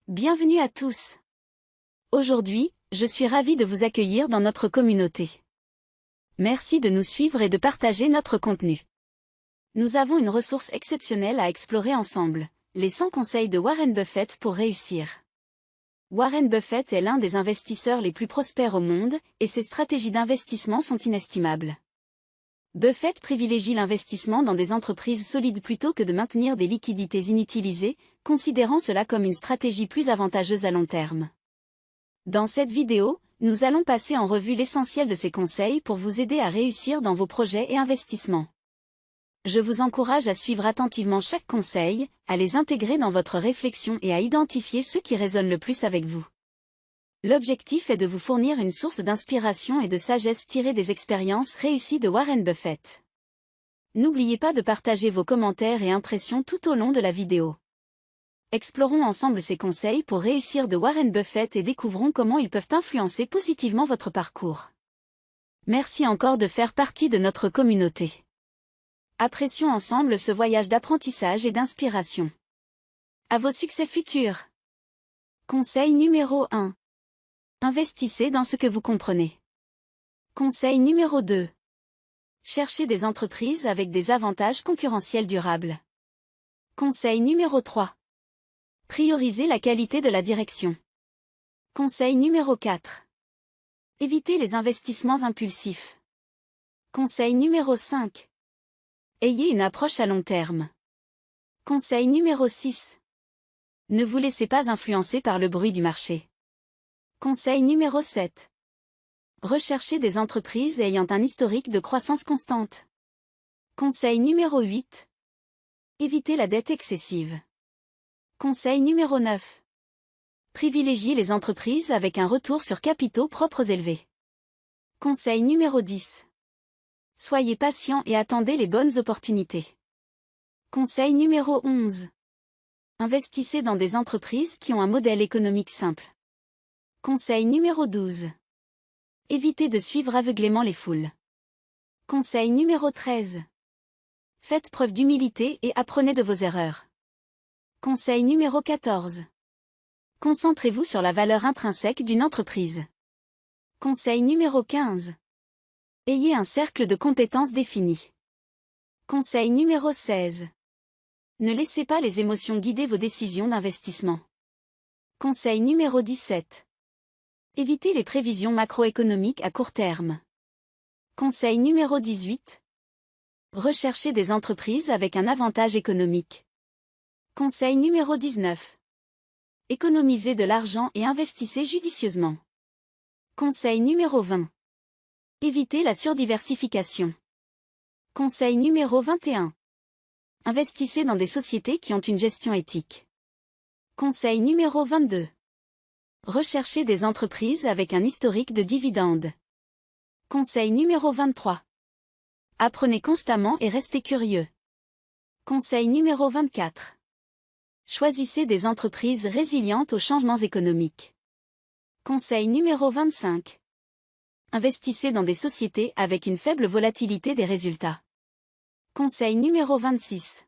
Bienvenue à tous. Aujourd'hui, je suis ravie de vous accueillir dans notre communauté. Merci de nous suivre et de partager notre contenu. Nous avons une ressource exceptionnelle à explorer ensemble, les 100 conseils de Warren Buffett pour réussir. Warren Buffett est l'un des investisseurs les plus prospères au monde, et ses stratégies d'investissement sont inestimables. Buffett privilégie l'investissement dans des entreprises solides plutôt que de maintenir des liquidités inutilisées, considérant cela comme une stratégie plus avantageuse à long terme. Dans cette vidéo, nous allons passer en revue l'essentiel de ces conseils pour vous aider à réussir dans vos projets et investissements. Je vous encourage à suivre attentivement chaque conseil, à les intégrer dans votre réflexion et à identifier ceux qui résonnent le plus avec vous. L'objectif est de vous fournir une source d'inspiration et de sagesse tirée des expériences réussies de Warren Buffett. N'oubliez pas de partager vos commentaires et impressions tout au long de la vidéo. Explorons ensemble ces conseils pour réussir de Warren Buffett et découvrons comment ils peuvent influencer positivement votre parcours. Merci encore de faire partie de notre communauté. Apprécions ensemble ce voyage d'apprentissage et d'inspiration. À vos succès futurs. Conseil numéro 1. Investissez dans ce que vous comprenez. Conseil numéro 2. Cherchez des entreprises avec des avantages concurrentiels durables. Conseil numéro 3. Priorisez la qualité de la direction. Conseil numéro 4. Évitez les investissements impulsifs. Conseil numéro 5. Ayez une approche à long terme. Conseil numéro 6. Ne vous laissez pas influencer par le bruit du marché. Conseil numéro 7. Recherchez des entreprises ayant un historique de croissance constante. Conseil numéro 8. Évitez la dette excessive. Conseil numéro 9. Privilégiez les entreprises avec un retour sur capitaux propres élevé. Conseil numéro 10. Soyez patient et attendez les bonnes opportunités. Conseil numéro 11. Investissez dans des entreprises qui ont un modèle économique simple. Conseil numéro 12. Évitez de suivre aveuglément les foules. Conseil numéro 13. Faites preuve d'humilité et apprenez de vos erreurs. Conseil numéro 14. Concentrez-vous sur la valeur intrinsèque d'une entreprise. Conseil numéro 15. Ayez un cercle de compétences défini. Conseil numéro 16. Ne laissez pas les émotions guider vos décisions d'investissement. Conseil numéro 17. Évitez les prévisions macroéconomiques à court terme. Conseil numéro 18. Recherchez des entreprises avec un avantage économique. Conseil numéro 19. Économisez de l'argent et investissez judicieusement. Conseil numéro 20. Évitez la surdiversification. Conseil numéro 21. Investissez dans des sociétés qui ont une gestion éthique. Conseil numéro 22. Recherchez des entreprises avec un historique de dividendes. Conseil numéro 23. Apprenez constamment et restez curieux. Conseil numéro 24. Choisissez des entreprises résilientes aux changements économiques. Conseil numéro 25. Investissez dans des sociétés avec une faible volatilité des résultats. Conseil numéro 26.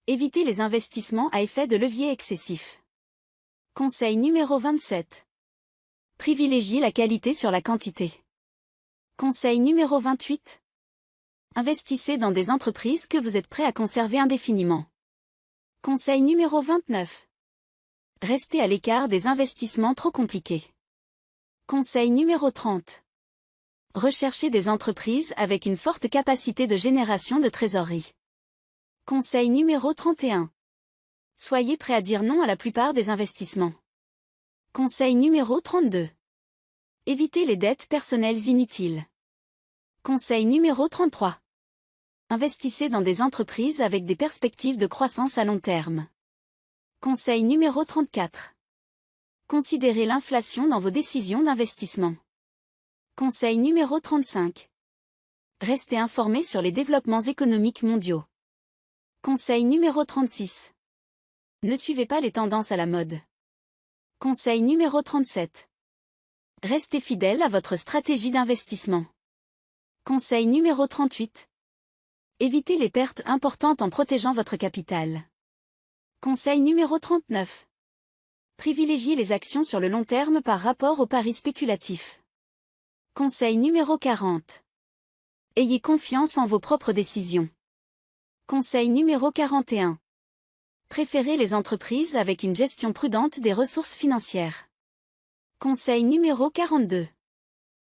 Évitez les investissements à effet de levier excessif. Conseil numéro 27. Privilégiez la qualité sur la quantité. Conseil numéro 28. Investissez dans des entreprises que vous êtes prêt à conserver indéfiniment. Conseil numéro 29. Restez à l'écart des investissements trop compliqués. Conseil numéro 30. Recherchez des entreprises avec une forte capacité de génération de trésorerie. Conseil numéro 31. Soyez prêt à dire non à la plupart des investissements. Conseil numéro 32. Évitez les dettes personnelles inutiles. Conseil numéro 33. Investissez dans des entreprises avec des perspectives de croissance à long terme. Conseil numéro 34. Considérez l'inflation dans vos décisions d'investissement. Conseil numéro 35. Restez informé sur les développements économiques mondiaux. Conseil numéro 36. Ne suivez pas les tendances à la mode. Conseil numéro 37. Restez fidèle à votre stratégie d'investissement. Conseil numéro 38. Évitez les pertes importantes en protégeant votre capital. Conseil numéro 39. Privilégiez les actions sur le long terme par rapport aux paris spéculatifs. Conseil numéro 40. Ayez confiance en vos propres décisions. Conseil numéro 41. Préférez les entreprises avec une gestion prudente des ressources financières. Conseil numéro 42.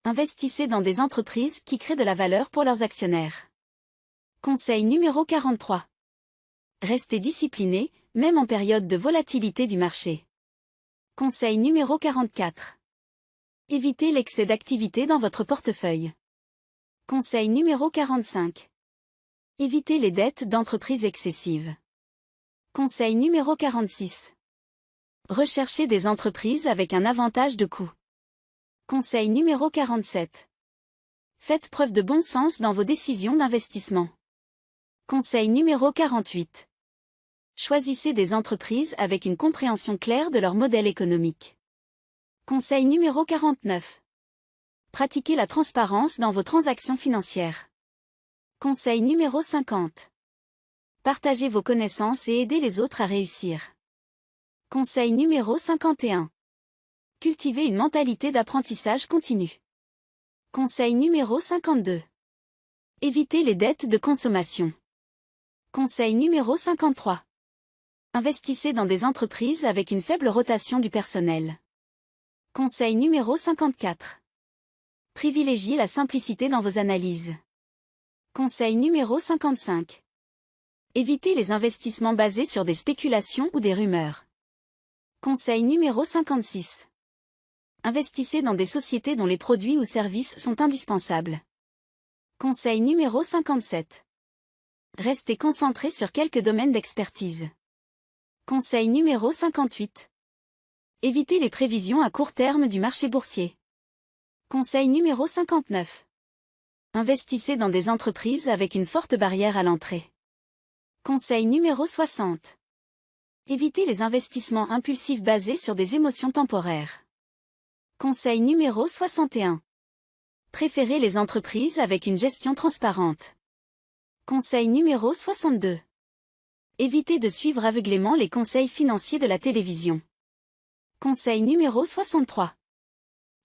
Investissez dans des entreprises qui créent de la valeur pour leurs actionnaires. Conseil numéro 43. Restez discipliné, même en période de volatilité du marché. Conseil numéro 44. Évitez l'excès d'activité dans votre portefeuille. Conseil numéro 45. Évitez les dettes d'entreprises excessives. Conseil numéro 46. Recherchez des entreprises avec un avantage de coût. Conseil numéro 47. Faites preuve de bon sens dans vos décisions d'investissement. Conseil numéro 48. Choisissez des entreprises avec une compréhension claire de leur modèle économique. Conseil numéro 49. Pratiquez la transparence dans vos transactions financières. Conseil numéro 50. Partagez vos connaissances et aidez les autres à réussir. Conseil numéro 51. Cultivez une mentalité d'apprentissage continu. Conseil numéro 52. Évitez les dettes de consommation. Conseil numéro 53. Investissez dans des entreprises avec une faible rotation du personnel. Conseil numéro 54. Privilégiez la simplicité dans vos analyses. Conseil numéro 55. Évitez les investissements basés sur des spéculations ou des rumeurs. Conseil numéro 56. Investissez dans des sociétés dont les produits ou services sont indispensables. Conseil numéro 57. Restez concentré sur quelques domaines d'expertise. Conseil numéro 58. Évitez les prévisions à court terme du marché boursier. Conseil numéro 59. Investissez dans des entreprises avec une forte barrière à l'entrée. Conseil numéro 60. Évitez les investissements impulsifs basés sur des émotions temporaires. Conseil numéro 61. Préférez les entreprises avec une gestion transparente. Conseil numéro 62. Évitez de suivre aveuglément les conseils financiers de la télévision. Conseil numéro 63.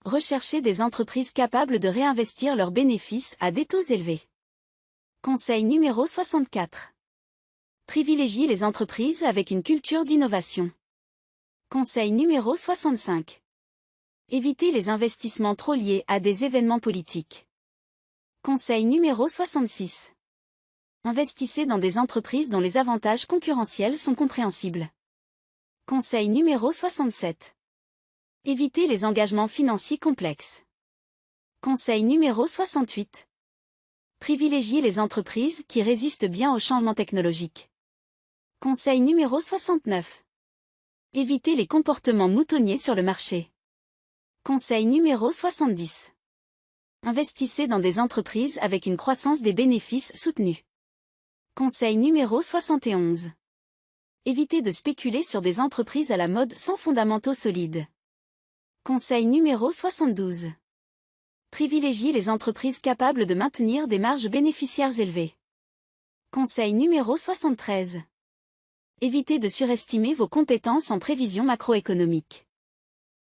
Recherchez des entreprises capables de réinvestir leurs bénéfices à des taux élevés. Conseil numéro 64. Privilégiez les entreprises avec une culture d'innovation. Conseil numéro 65. Évitez les investissements trop liés à des événements politiques. Conseil numéro 66. Investissez dans des entreprises dont les avantages concurrentiels sont compréhensibles. Conseil numéro 67. Évitez les engagements financiers complexes. Conseil numéro 68. Privilégiez les entreprises qui résistent bien aux changements technologiques. Conseil numéro 69. Évitez les comportements moutonniers sur le marché. Conseil numéro 70. Investissez dans des entreprises avec une croissance des bénéfices soutenue. Conseil numéro 71. Évitez de spéculer sur des entreprises à la mode sans fondamentaux solides. Conseil numéro 72. Privilégiez les entreprises capables de maintenir des marges bénéficiaires élevées. Conseil numéro 73. Évitez de surestimer vos compétences en prévision macroéconomique.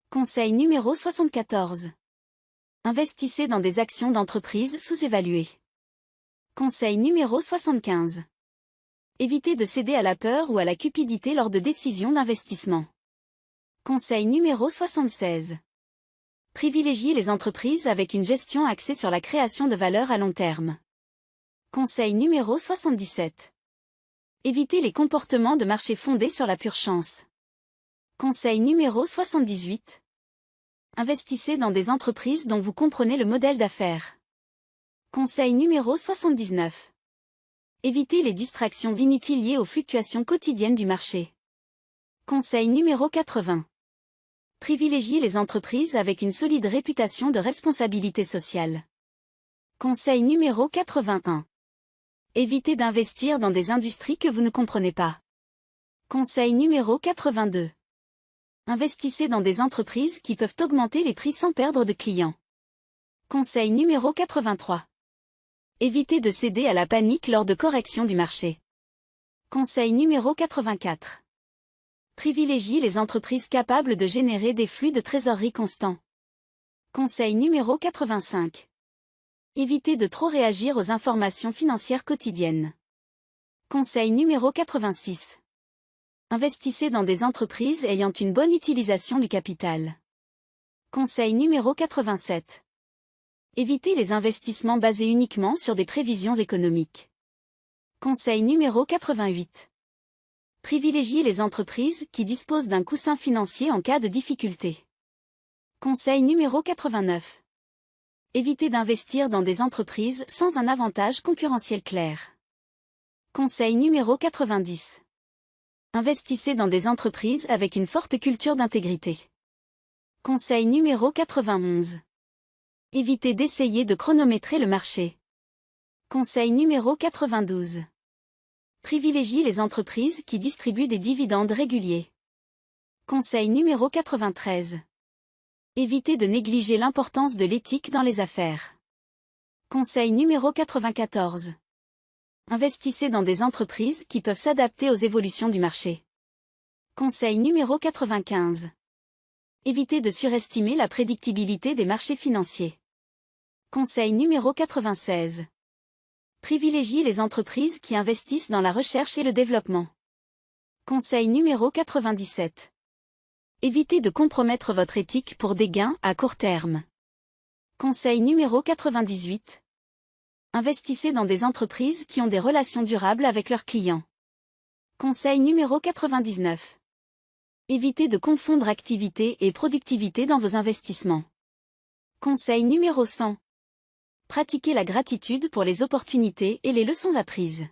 Conseil numéro 74. Investissez dans des actions d'entreprise sous-évaluées. Conseil numéro 75. Évitez de céder à la peur ou à la cupidité lors de décisions d'investissement. Conseil numéro 76. Privilégiez les entreprises avec une gestion axée sur la création de valeur à long terme. Conseil numéro 77. Évitez les comportements de marché fondés sur la pure chance. Conseil numéro 78. Investissez dans des entreprises dont vous comprenez le modèle d'affaires. Conseil numéro 79. Évitez les distractions d'inutiles liées aux fluctuations quotidiennes du marché. Conseil numéro 80. Privilégiez les entreprises avec une solide réputation de responsabilité sociale. Conseil numéro 81. Évitez d'investir dans des industries que vous ne comprenez pas. Conseil numéro 82. Investissez dans des entreprises qui peuvent augmenter les prix sans perdre de clients. Conseil numéro 83. Évitez de céder à la panique lors de corrections du marché. Conseil numéro 84. Privilégiez les entreprises capables de générer des flux de trésorerie constants. Conseil numéro 85. Évitez de trop réagir aux informations financières quotidiennes. Conseil numéro 86. Investissez dans des entreprises ayant une bonne utilisation du capital. Conseil numéro 87. Évitez les investissements basés uniquement sur des prévisions économiques. Conseil numéro 88. Privilégiez les entreprises qui disposent d'un coussin financier en cas de difficulté. Conseil numéro 89. Évitez d'investir dans des entreprises sans un avantage concurrentiel clair. Conseil numéro 90. Investissez dans des entreprises avec une forte culture d'intégrité. Conseil numéro 91. Évitez d'essayer de chronométrer le marché. Conseil numéro 92. Privilégiez les entreprises qui distribuent des dividendes réguliers. Conseil numéro 93. Évitez de négliger l'importance de l'éthique dans les affaires. Conseil numéro 94. Investissez dans des entreprises qui peuvent s'adapter aux évolutions du marché. Conseil numéro 95. Évitez de surestimer la prédictibilité des marchés financiers. Conseil numéro 96. Privilégiez les entreprises qui investissent dans la recherche et le développement. Conseil numéro 97. Évitez de compromettre votre éthique pour des gains à court terme. Conseil numéro 98. Investissez dans des entreprises qui ont des relations durables avec leurs clients. Conseil numéro 99. Évitez de confondre activité et productivité dans vos investissements. Conseil numéro 100. Pratiquez la gratitude pour les opportunités et les leçons apprises.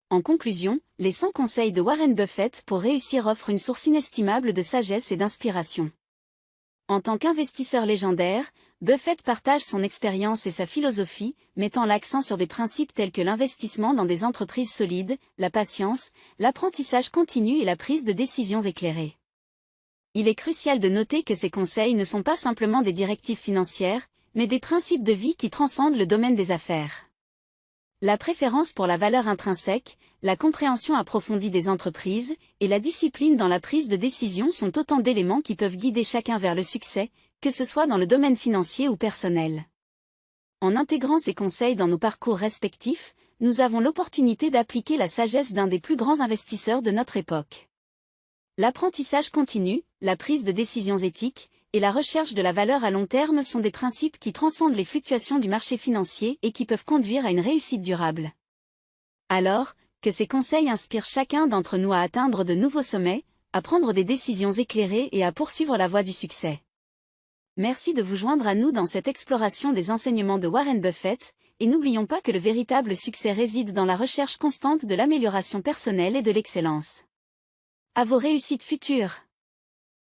En conclusion, les 100 conseils de Warren Buffett pour réussir offrent une source inestimable de sagesse et d'inspiration. En tant qu'investisseur légendaire, Buffett partage son expérience et sa philosophie, mettant l'accent sur des principes tels que l'investissement dans des entreprises solides, la patience, l'apprentissage continu et la prise de décisions éclairées. Il est crucial de noter que ces conseils ne sont pas simplement des directives financières, mais des principes de vie qui transcendent le domaine des affaires. La préférence pour la valeur intrinsèque, la compréhension approfondie des entreprises, et la discipline dans la prise de décision sont autant d'éléments qui peuvent guider chacun vers le succès, que ce soit dans le domaine financier ou personnel. En intégrant ces conseils dans nos parcours respectifs, nous avons l'opportunité d'appliquer la sagesse d'un des plus grands investisseurs de notre époque. L'apprentissage continu, la prise de décisions éthiques, et la recherche de la valeur à long terme sont des principes qui transcendent les fluctuations du marché financier et qui peuvent conduire à une réussite durable. Alors, que ces conseils inspirent chacun d'entre nous à atteindre de nouveaux sommets, à prendre des décisions éclairées et à poursuivre la voie du succès. Merci de vous joindre à nous dans cette exploration des enseignements de Warren Buffett, et n'oublions pas que le véritable succès réside dans la recherche constante de l'amélioration personnelle et de l'excellence. À vos réussites futures!